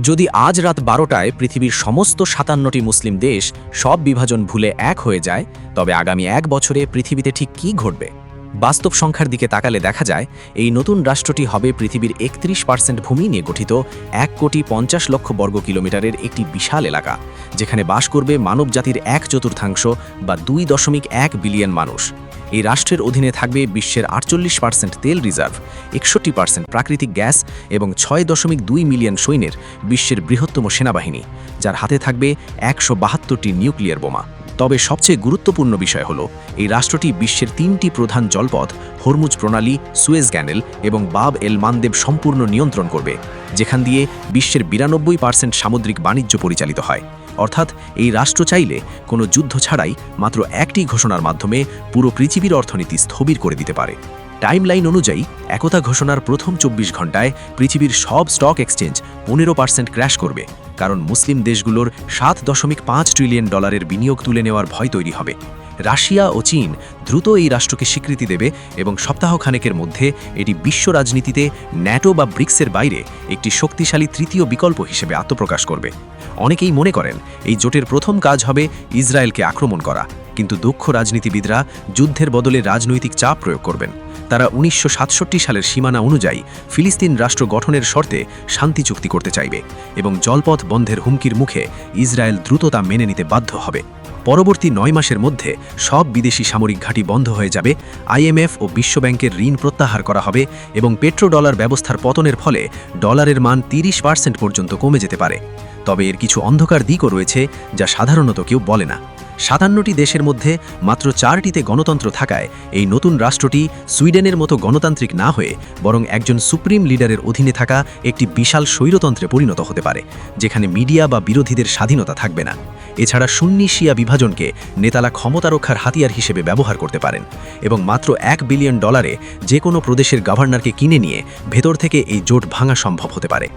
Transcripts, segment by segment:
যদি আজ রাত 12টায় পৃথিবীর সমস্ত 57টি মুসলিম দেশ সব বিভাজন ভুলে এক হয়ে যায়, তবে আগামী 1 বছরে পৃথিবীতে ঠিক কী ঘটবে? বাস্তব সংখ্যার দিকে তাকালে দেখা যায় এই নতুন রাষ্ট্রটি হবে পৃথিবীর 31% ভূমি নিয়ে গঠিত 1,50,00,000 বর্গ কিলোমিটারের একটি বিশাল এলাকা, যেখানে বাস করবে মানবজাতির 1/4 বা 2.1 বিলিয়ন মানুষ। এই রাষ্ট্রের অধীনে থাকবে বিশ্বের 48% তেল রিজার্ভ, 61% প্রাকৃতিক গ্যাস এবং 6.2 মিলিয়ন সৈন্যের বিশ্বের বৃহত্তম সেনাবাহিনী, যার হাতে থাকবে 172টি নিউক্লিয়ার বোমা। তবে সবচেয়ে গুরুত্বপূর্ণ বিষয় হল এই রাষ্ট্রটি বিশ্বের 3টি প্রধান জলপথ হরমুজ প্রণালী, সুয়েজ ক্যানেল এবং বাব এল মানদেব সম্পূর্ণ নিয়ন্ত্রণ করবে, যেখান দিয়ে বিশ্বের 92% সামুদ্রিক বাণিজ্য পরিচালিত হয়। অর্থাৎ এই রাষ্ট্র চাইলে কোনো যুদ্ধ ছাড়াই মাত্র একটি ঘোষণার মাধ্যমে পুরো পৃথিবীর অর্থনীতি স্থবির করে দিতে পারে। টাইমলাইন অনুযায়ী একতা ঘোষণার প্রথম 24 ঘন্টায় পৃথিবীর সব স্টক এক্সচেঞ্জ 15% ক্র্যাশ করবে, কারণ মুসলিম দেশগুলোর $7.5 ট্রিলিয়ন বিনিয়োগ তুলে নেওয়ার ভয় তৈরি হবে। রাশিয়া ও চীন দ্রুত এই রাষ্ট্রকে স্বীকৃতি দেবে এবং সপ্তাহখানেকের মধ্যে এটি বিশ্ব রাজনীতিতে ন্যাটো বা ব্রিক্সের বাইরে একটি শক্তিশালী তৃতীয় বিকল্প হিসেবে আত্মপ্রকাশ করবে। অনেকেই মনে করেন এই জোটের প্রথম কাজ হবে ইসরায়েলকে আক্রমণ করা, কিন্তু দক্ষ রাজনীতিবিদরা যুদ্ধের বদলে রাজনৈতিক চাপ প্রয়োগ করবেন। তারা 1967 সালের সীমানা অনুযায়ী ফিলিস্তিন রাষ্ট্র গঠনের শর্তে শান্তি চুক্তি করতে চাইবে এবং জলপথ বন্ধের হুমকির মুখে ইসরায়েল দ্রুত তা মেনে নিতে বাধ্য হবে। পরবর্তী 9 মাসের মধ্যে সব বিদেশি সামরিক ঘাঁটি বন্ধ হয়ে যাবে, IMF ও বিশ্বব্যাংকের ঋণ প্রত্যাহার করা হবে এবং পেট্রোডলার ব্যবস্থার পতনের ফলে ডলারের মান 30% পর্যন্ত কমে যেতে পারে। তবে এর কিছু অন্ধকার দিকও রয়েছে যা সাধারণত কেউ বলে না। 57টি দেশের মধ্যে মাত্র 4টিতে গণতন্ত্র থাকায় এই নতুন রাষ্ট্রটি সুইডেনের মতো গণতান্ত্রিক না হয়ে বরং একজন সুপ্রিম লিডারের অধীনে থাকা একটি বিশাল স্বৈরতন্ত্রে পরিণত হতে পারে, যেখানে মিডিয়া বা বিরোধীদের স্বাধীনতা থাকবে না। এছাড়া সুন্নি শিয়া বিভাজনকে নেতারা ক্ষমতা রক্ষার হাতিয়ার হিসেবে ব্যবহার করতে পারেন এবং মাত্র $1 বিলিয়ন যে কোনো প্রদেশের গভর্নরকে কিনে নিয়ে ভেতর থেকে এই জোট ভাঙা সম্ভব হতে পারে।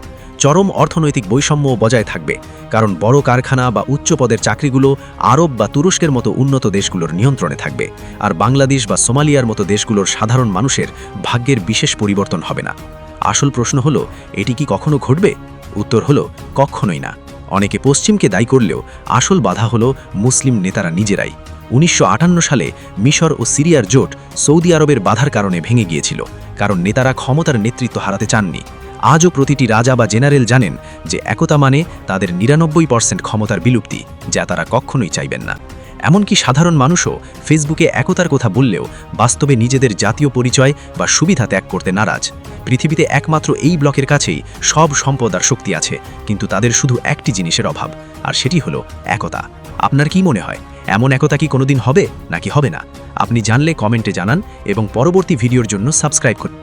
চরম অর্থনৈতিক বৈষম্য বজায় থাকবে, কারণ বড় কারখানা বা উচ্চ পদের চাকরিগুলো আরব বা তুরস্কের মতো উন্নত দেশগুলোর নিয়ন্ত্রণে থাকবে, আর বাংলাদেশ বা সোমালিয়ার মতো দেশগুলোর সাধারণ মানুষের ভাগ্যের বিশেষ পরিবর্তন হবে না। আসল প্রশ্ন হলো, এটি কি কখনো ঘটবে? উত্তর হলো কখনোই না। অনেকে পশ্চিমকে দায়ী করলেও আসল বাধা হলো মুসলিম নেতারা নিজেরাই। 1958 সালে মিশর ও সিরিয়ার জোট সৌদি আরবের বাধার কারণে ভেঙে গিয়েছিল, কারণ নেতারা ক্ষমতার নেতৃত্ব হারাতে চাননি। আজও প্রতিটি রাজা বা জেনারেল জানেন যে একতা মানে তাদের 99% ক্ষমতার বিলুপ্তি, যা তারা কখনোই চাইবেন না। এমনকি সাধারণ মানুষও ফেসবুকে একতার কথা বললেও বাস্তবে নিজেদের জাতীয় পরিচয় বা সুবিধা ত্যাগ করতে নারাজ। পৃথিবীতে একমাত্র এই ব্লকের কাছেই সব সম্পদ আর শক্তি আছে, কিন্তু তাদের শুধু একটি জিনিসের অভাব, আর সেটি হলো একতা। আপনার কি মনে হয়, এমন একতা কি কোনোদিন হবে নাকি হবে না? আপনি জানলে কমেন্টে জানান এবং পরবর্তী ভিডিওর জন্য সাবস্ক্রাইব করুন।